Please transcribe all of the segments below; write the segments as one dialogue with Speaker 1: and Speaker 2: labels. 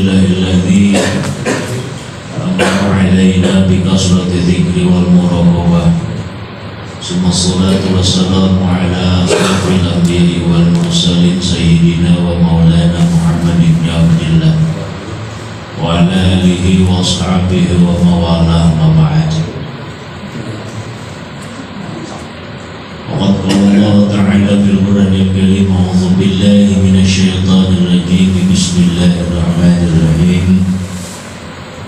Speaker 1: لله الذي أنعم علينا بكثرة الذكر والمراقبة، ثم الصلاة والسلام على أشرف الأنبياء والمرسلين سيدنا ومولانا محمد بن عبد الله وعلى آله وأصحابه ومن والاه ما بعد. وقد قال الله تعالى في القرآن الكريم: أعوذ بالله من الشيطان الرجيم، بسم الله الرحمن الرحيم.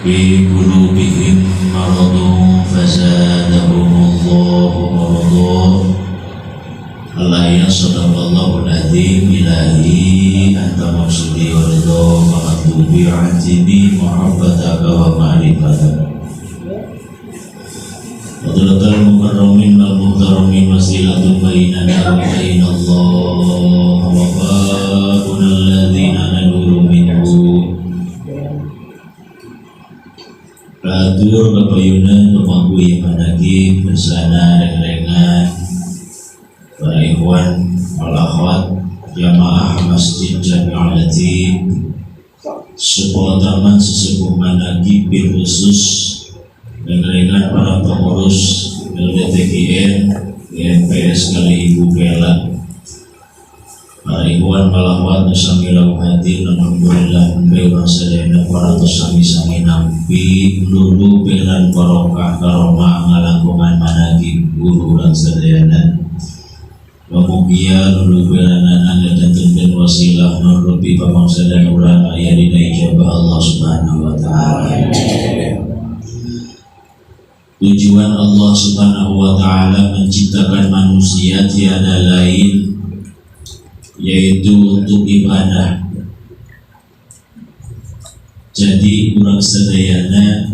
Speaker 1: في قلوبهم مرض فزادهم الله مرضا. الآية صدق الله العظيم. إلهي أنت مقصودي ورضا ومطلوبي عتني محبتك ومعرفتك. Qadratal mukarramin wal muhtaramin wasilatun bainana wa bainallah wa ba'unal ladzina naduru minhu. Ratur kapayunan pemangku yang managi bersana dengan para ikhwan wal akhwat jamaah Masjid Jami'ul Latif sekolah taman sesepuh managi bil khusus dengan para pengurus LDTGN, GNPS kali Ibu Bella, para ikhwan malawat nusamilau hati, alhamdulillah memberi sadayana para sami-sami nampi lulu belan barokah karomah ngalangkungan managi guru dan sadayana Wamugia lulu belanan dan tentukan wasilah nurubi pamang sadayana urang ayadina ijabah Allah subhanahu wa ta'ala. Tujuan Allah subhanahu wa ta'ala menciptakan manusia tiada lain yaitu untuk ibadah. Jadi urang sadayana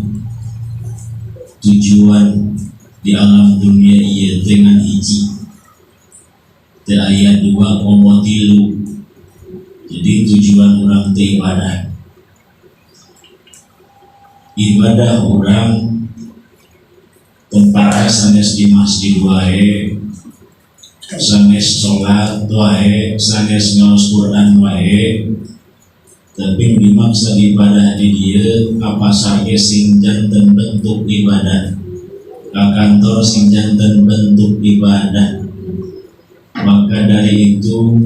Speaker 1: tujuan di alam dunia ia dengan hiji te aya dua momotilu. Jadi tujuan urang te ibadah urang tempatnya sanes di masjid wae, sanes sholat wae, sanes ngaos Quran wae, tapi dimaksa ibadah di dia apa saja sing janten bentuk ibadah, ka kantor sing janten bentuk ibadah. Maka dari itu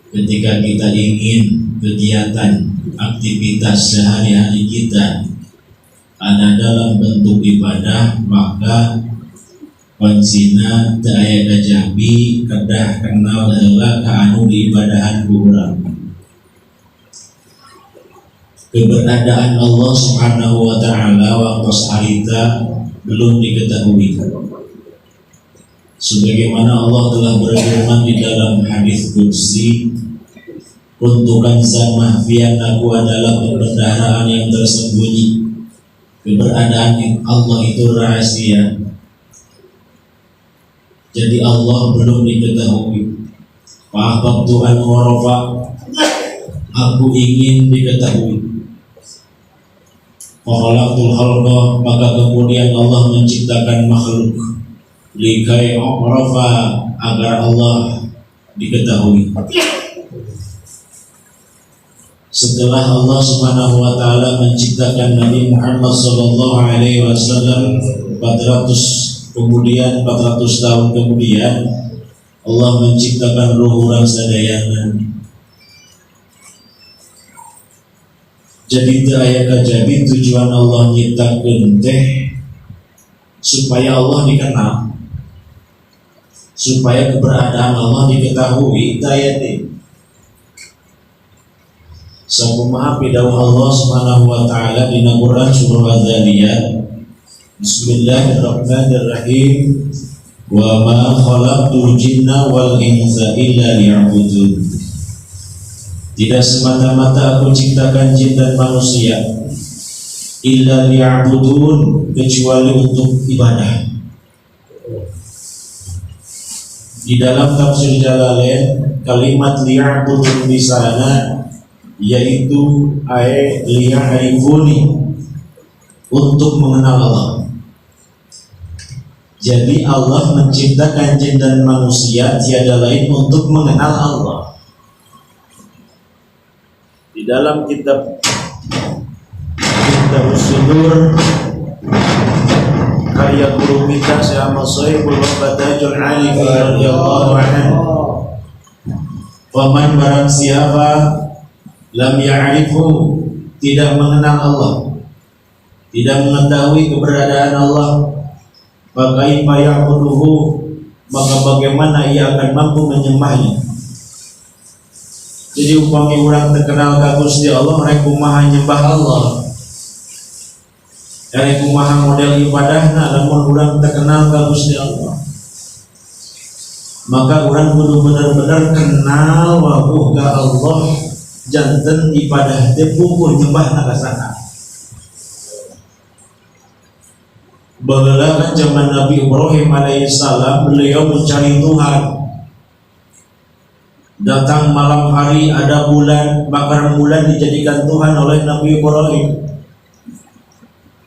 Speaker 1: ketika kita ingin kegiatan aktivitas sehari-hari kita ada dalam bentuk ibadah, maka kuncinya teu aya kajabi kedah kenal heula ka anu diibadahan ku urang. Keberadaan Allah Subhanahu wa ta'ala waktu harita belum diketahui. Sebagaimana Allah telah berfirman di dalam hadis qudsi, "Kuntukan zat mahfiyan, aku adalah perbendaharaan yang tersembunyi." Keberadaan Allah itu rahasia. Jadi Allah belum diketahui. Fa'ahbab Tuhan warafa, aku ingin diketahui. Fakhalaqtul khalqa, maka kemudian Allah menciptakan makhluk likai warafa, agar Allah diketahui. Setelah Allah Subhanahu wa ta'ala menciptakan Nabi Muhammad sallallahu alaihi wasallam 400 tahun kemudian Allah menciptakan ruh urang sadayana. Jadi teu aya kajabi tujuan Allah nyiptakeun teh supaya Allah dikenal, supaya keberadaan Allah diketahui. Teu aya teh sakumaha pidawuh Allah Subhanahu wa ta'ala di Quran surah Az-Zariyat, Bismillahirrahmanirrahim, wa ma khalaqtul jinna wal insa illa liya'budun. Tidak semata-mata aku ciptakan jin dan manusia illa liya'budun, kecuali untuk ibadah. Di dalam tafsir Jalalain kalimat liya'budun di sana yaitu liya'rifuni, untuk mengenal Allah. Jadi Allah menciptakan jin dan manusia tiada lain untuk mengenal Allah. Di dalam kitab masyhur karya guru kita Syekh Ahmad Sohibul Batajul Alifi radhiyallahu anhu. Faman barang siapa lam ya'rifu, tidak mengenal Allah, tidak mengetahui keberadaan Allah, fakaifa ya'buduhu, maka bagaimana ia akan mampu menyembahnya. Jadi upami orang terkenal ka Gusti Allah, rek kumaha nyembah Allah, rek kumaha model ibadahna, lamun urang terkenal ka Gusti Allah, maka orang kudu benar-benar kenal wabuh ka Allah, janten ibadah teh pupur nyembahna ka sana. Bageula kan zaman Nabi Ibrahim alaihissalam, beliau mencari Tuhan. Datang malam hari ada bulan, maka bulan dijadikan Tuhan oleh Nabi Ibrahim.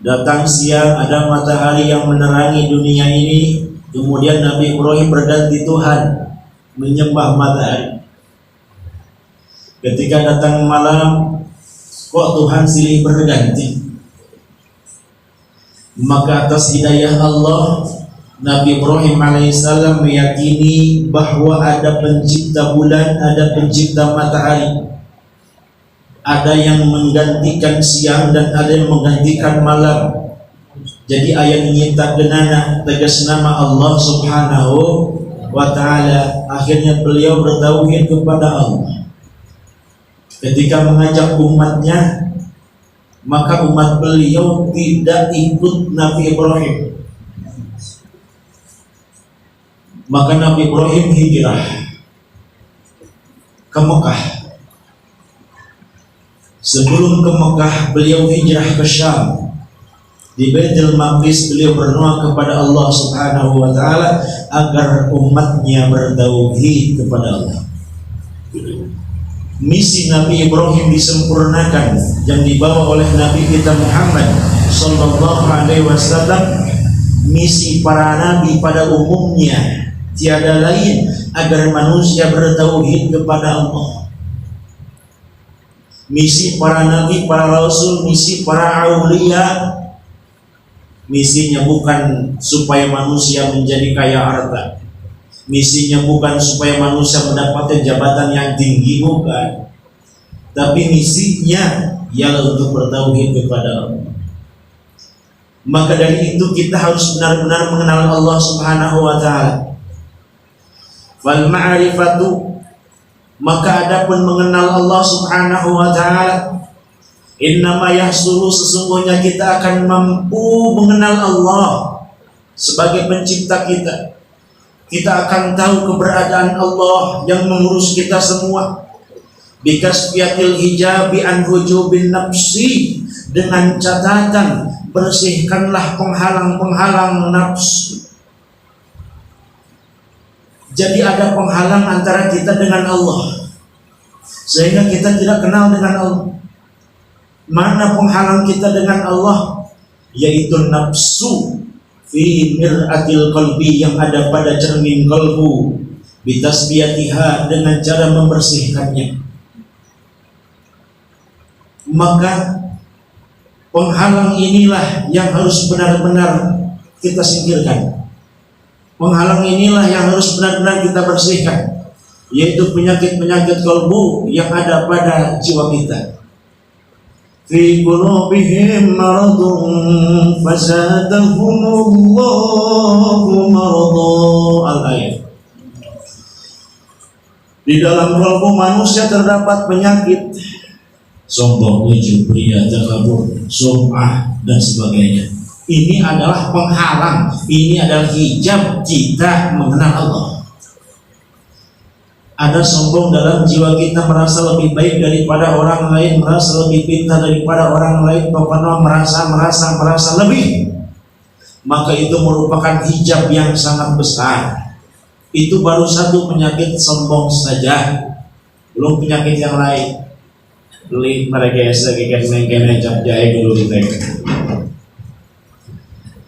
Speaker 1: Datang siang ada matahari yang menerangi dunia ini, kemudian Nabi Ibrahim berganti Tuhan, menyembah matahari. Ketika datang malam, kok Tuhan silih berganti? Maka atas hidayah Allah, Nabi Ibrahim alaihissalam meyakini bahwa ada pencipta bulan, ada pencipta matahari, ada yang menggantikan siang dan ada yang menggantikan malam. Jadi ayat nyipta genana tegas nama Allah subhanahu wa ta'ala. Akhirnya beliau bertauhid kepada Allah. Ketika mengajak umatnya, maka umat beliau tidak ikut Nabi Ibrahim. Maka Nabi Ibrahim hijrah ke Mekah. Sebelum ke Mekah, beliau hijrah ke Syam. Di Baitul Maqdis beliau berdoa kepada Allah subhanahu wa ta'ala agar umatnya bertauhid kepada Allah. Misi Nabi Ibrahim disempurnakan yang dibawa oleh Nabi kita Muhammad sallallahu alaihi wasallam. Misi para nabi pada umumnya tiada lain agar manusia bertauhid kepada Allah. Misi para nabi, para rasul, misi para aulia, misinya bukan supaya manusia menjadi kaya harta, misinya bukan supaya manusia mendapatkan jabatan yang tinggi, bukan. Tapi misinya ialah untuk bertauhid kepada Allah. Maka dari itu kita harus benar-benar mengenal Allah subhanahu wa ta'ala. Wal ma'rifatu, maka adapun mengenal Allah subhanahu wa ta'ala, innama yahsulu, sesungguhnya kita akan mampu mengenal Allah sebagai pencipta kita. Kita akan tahu keberadaan Allah yang mengurus kita semua. Bikasfiyatil hijabi an hujubin nafsi, dengan catatan bersihkanlah penghalang-penghalang nafsu. Jadi ada penghalang antara kita dengan Allah, sehingga kita tidak kenal dengan Allah. Mana penghalang kita dengan Allah? Yaitu nafsu fi mir'atil qalbi, yang ada pada cermin kalbu, bitasbiyatiha, dengan cara membersihkannya. Maka penghalang inilah yang harus benar-benar kita singkirkan. Penghalang inilah yang harus benar-benar kita bersihkan, yaitu penyakit-penyakit kalbu yang ada pada jiwa kita. Fi qulubihim maradun fazadahumullahu maradun. Al-ayat. Di dalam kalbu manusia terdapat penyakit sombong, ujub, riya, takabur, sum'ah dan sebagainya. Ini adalah penghalang, ini adalah hijab kita mengenal Allah. Ada sombong dalam jiwa kita, merasa lebih baik daripada orang lain, merasa lebih pintar daripada orang lain, pokoknya merasa lebih. Maka itu merupakan hijab yang sangat besar. Itu baru satu penyakit sombong saja, belum penyakit yang lain. Beli mereka sebagai kena cap jahe dulu kita.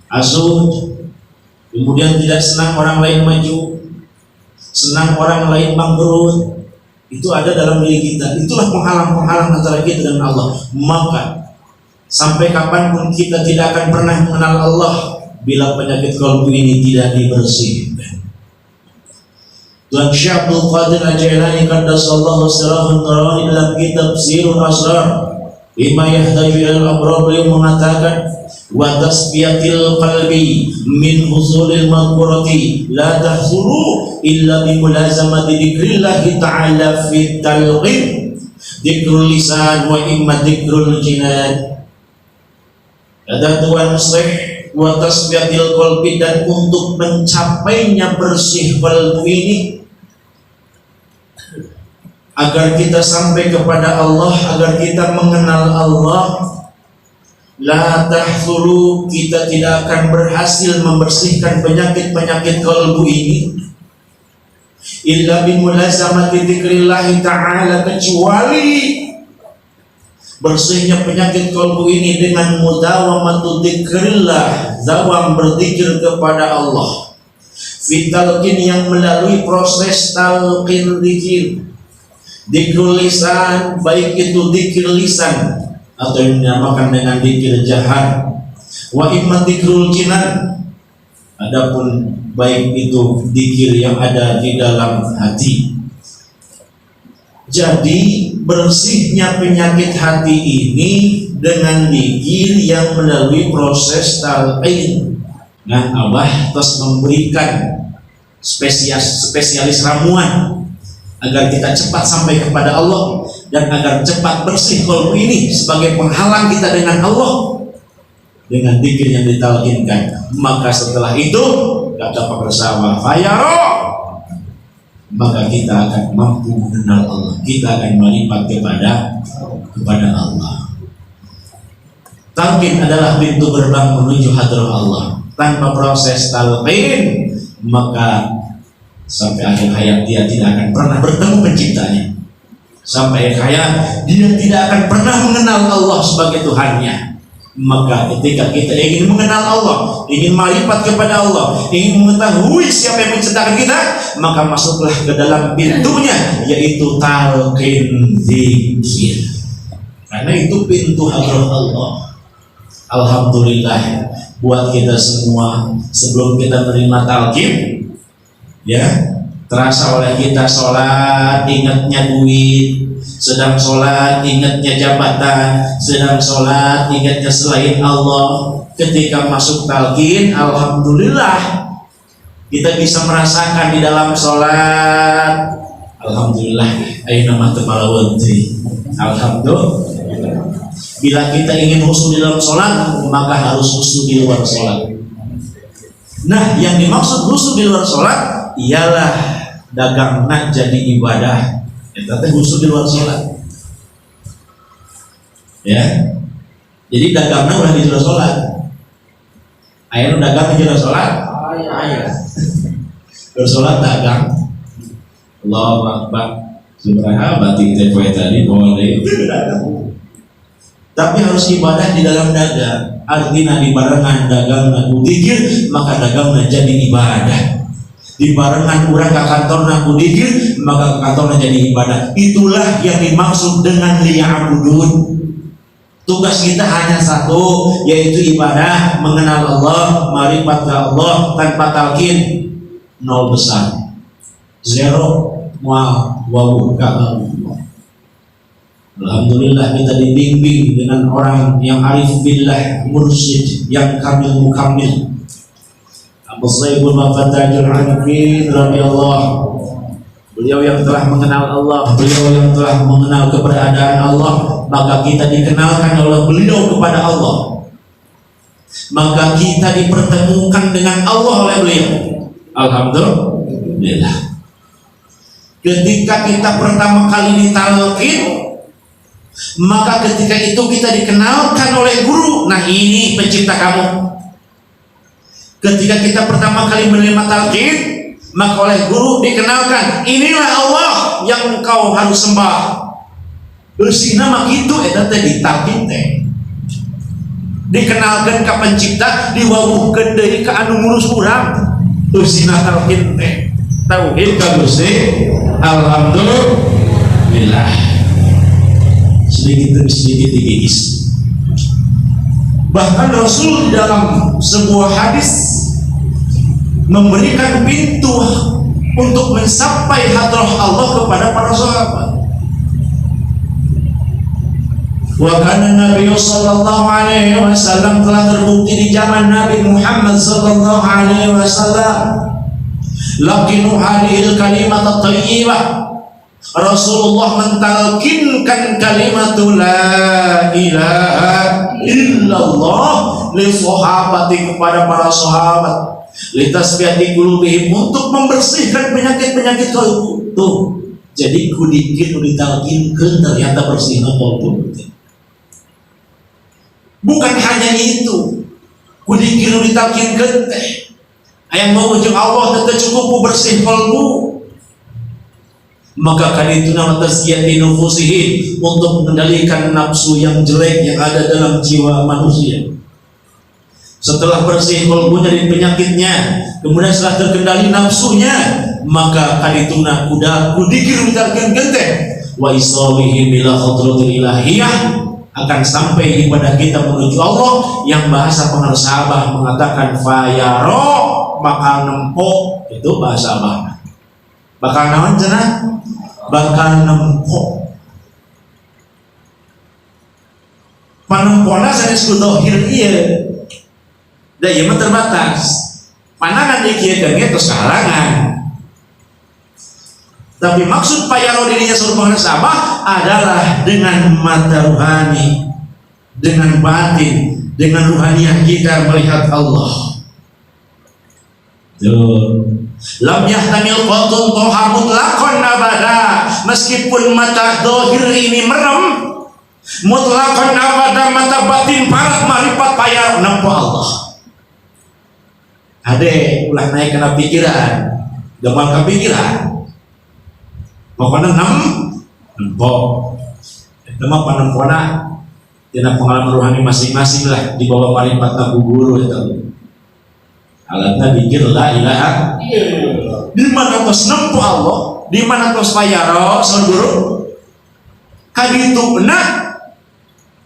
Speaker 1: Asuh, kemudian tidak senang orang lain maju, senang orang lain bangkrut, itu ada dalam diri kita. Itulah penghalang-penghalang antara kita dan Allah. Maka Sampai kapanpun kita tidak akan pernah mengenal Allah bila penyakit kalbu ini tidak dibersihkan. Tuan Syekh Abdul Qadir Al-Jailani qaddasallahu sirrahu an-nurani dalam kitab Sirrul Asrar bima yahtaju ilal abrar, beliau mengatakan wa tasbiyatil qalbi min husulil madhkurati la tahsulu illa bi mulazamati dzikrillahi ta'ala fi talqin dzikrul lisan wa imma dzikrul jinan. Kata Tuan Syekh, wa tasbiyatil qalbi, dan untuk mencapainya bersih qalbu ini, agar kita sampai kepada Allah, agar kita mengenal Allah, la tahsulu, kita tidak akan berhasil membersihkan penyakit-penyakit qalbu ini illa bimulazamati dzikrillah ta'ala, kecuali bersihnya penyakit qalbu ini dengan mudawamatu dzikrillah, dawam berzikir kepada Allah, fitalqin, yang melalui proses talqin zikir, dzikrul lisan, baik itu dzikir lisan atau yang dinamakan dengan dzikir jahat, wa imma dzikrul jinan, adapun baik itu dzikir yang ada di dalam hati. Jadi bersihnya penyakit hati ini dengan dzikir yang melalui proses talqin. Nah, Allah terus memberikan spesialis ramuan agar kita cepat sampai kepada Allah dan agar cepat bersih qalbu ini sebagai penghalang kita dengan Allah dengan dzikir yang ditalqinkan. Maka setelah itu kata bersama fayaro, maka kita akan mampu mengenal Allah, kita akan melipat kepada Allah. Talqin adalah pintu gerbang menuju hadrah Allah. Tanpa proses talqin, maka sampai akhir hayat dia tidak akan pernah bertemu penciptanya. Sampai akhir hayat dia tidak akan pernah mengenal Allah sebagai Tuhannya. Maka ketika kita ingin mengenal Allah, ingin ma'rifat kepada Allah, ingin mengetahui siapa yang menciptakan kita, maka masuklah ke dalam pintunya, yaitu talqin zikir. Karena itu pintu hadrah Allah. Alhamdulillah buat kita semua, sebelum kita menerima talqin, ya, terasa oleh kita sholat ingatnya duit, sedang sholat ingatnya jabatan, sedang sholat ingatnya selain Allah. Ketika masuk talqin, alhamdulillah kita bisa merasakan di dalam sholat, alhamdulillah, aina matamalawanti, alhamdulillah. Bila kita ingin khusyuk di dalam sholat, maka harus khusyuk di luar sholat. Nah, yang dimaksud khusyuk di luar sholat ialah dagangna jadi ibadah. Tapi khusyuk di luar sholat, ya. Jadi dagangnya udah di luar sholat. Ayah dagang di luar sholat. Ayah bersolat dagang. Allahu Akbar. Subhanallah, batik tepoe tadi boleh dagang. Tapi harus ibadah di dalam dagang. Artinya di barengan dagang aku dzikir, maka dagangnya jadi ibadah. Di barengan urang ke kantor naku dzikir, maka kantornya jadi ibadah. Itulah yang dimaksud dengan liya'budun. Tugas kita hanya satu, yaitu ibadah, mengenal Allah, ma'rifat ke Allah tanpa talqin. Nol besar, zero, mual, wawu, kakak. Alhamdulillah kita dibimbing dengan orang yang arif billah, mursyid yang kamil mukamil. Abu Sayyibul Mafatajul Arifin radhiyallahu, beliau yang telah mengenal Allah, beliau yang telah mengenal keberadaan Allah, maka kita dikenalkan oleh beliau kepada Allah, maka kita dipertemukan dengan Allah oleh beliau. Alhamdulillah. Ketika kita pertama kali ditalqin, maka ketika itu kita dikenalkan oleh guru. Nah, ini pencipta kamu. Ketika kita pertama kali menerima talqin, maka oleh guru dikenalkan, inilah Allah yang engkau harus sembah. Usina mah kitu eta teh ditalqin teh. Dikenalkan ka pencipta, diwawuhkeun deui ka anu ngurus urang. Usina talqin teh. Tauhid ka Gusti. Alhamdulillah. Sedikit demi sedikit digigis. Bahkan Rasul di dalam sebuah hadis memberikan pintu untuk mencapai hadrah Allah kepada para sahabat. Wa kana Nabi sallallahu alaihi wasallam, telah terbukti di zaman Nabi Muhammad sallallahu alaihi wasallam, laqinu hadhil kalimat at-thayyibah, Rasulullah mentalkinkan kalimat la ilaha illallah li sahabati, kepada para sahabat, litasbihati qulubihim, untuk membersihkan penyakit-penyakit kalbu. Tuh, jadi kudikin ditalkinkan ternyata bersih kalbu. Bukan hanya itu, kudikin ditalkinkan teh yang mau ujung Allah tetap cukup bersih kalbu. Maka kan itu nama tazkiyati nufusihim, untuk mengendalikan nafsu yang jelek yang ada dalam jiwa manusia. Setelah bersih kalbunya dari penyakitnya, kemudian setelah terkendali nafsunya, maka kan itu nak kuda kudikir misalkan genteng wa isawihim bila khadratil ilahiyah, akan sampai ibadah kita menuju Allah, yang bahasa pengarang Sabah mengatakan fayaro, bakal nempok, itu bahasa Sabah. Bakal naon cenah? Bakal nempok. Panempona sanes ku zahir ieu. Da ieu mah terbatas. Panangan dikieun ge tos kahalangan. Tapi maksud payaro dirinya surga Sabah adalah dengan mata ruhani, dengan batin, dengan ruhaniah kita melihat Allah. Tuh. Lam yahtamil qatun toha mutlaqan abada, meskipun mata dohir ini merem, mutlaqan abada mata batin parat marifat payar nampu Allah. Ade ulah naik kena pikiran, gampang kepikiran. Pokoknya nempok. Itu mah panempona dina pengalaman rohani masing-masing lah, di bawah marifat nabu guru itu. Alatnya pikir la ilaha, di mana tos nempo Allah, di mana tos payaro saur guru, kaditu benar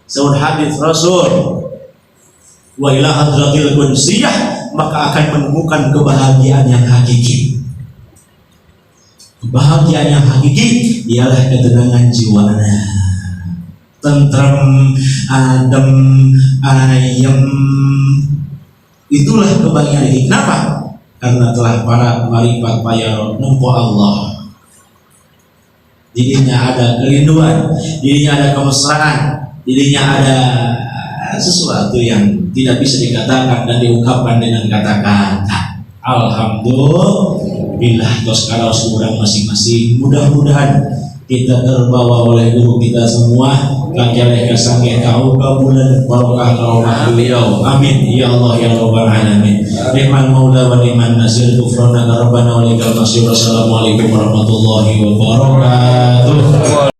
Speaker 1: saur hadis Rasul, wa ila hadratil qudsiyah, maka akan menemukan kebahagiaan yang hakiki. Kebahagiaan yang hakiki ialah ketenangan jiwa, tentram, adem, ayem. Itulah kebahagiaan ini. Kenapa? Karena telah para marifat payaro nempo Allah. Dirinya ada kerinduan, dirinya ada kemesraan, dirinya ada sesuatu yang tidak bisa dikatakan dan diungkapkan dengan kata-kata. Alhamdulillah, tos karaos kurang masing-masing. Mudah-mudahan kita terbawa oleh guru kita semua, kajaleh kasangge kau kabulan barokah karomah beliau. Amin ya Allah ya rabbal alamin. Ni'mal maula wa ni'man nasir, ghufranaka rabbana wa lakal masir. Assalamualaikum warahmatullahi wabarakatuh.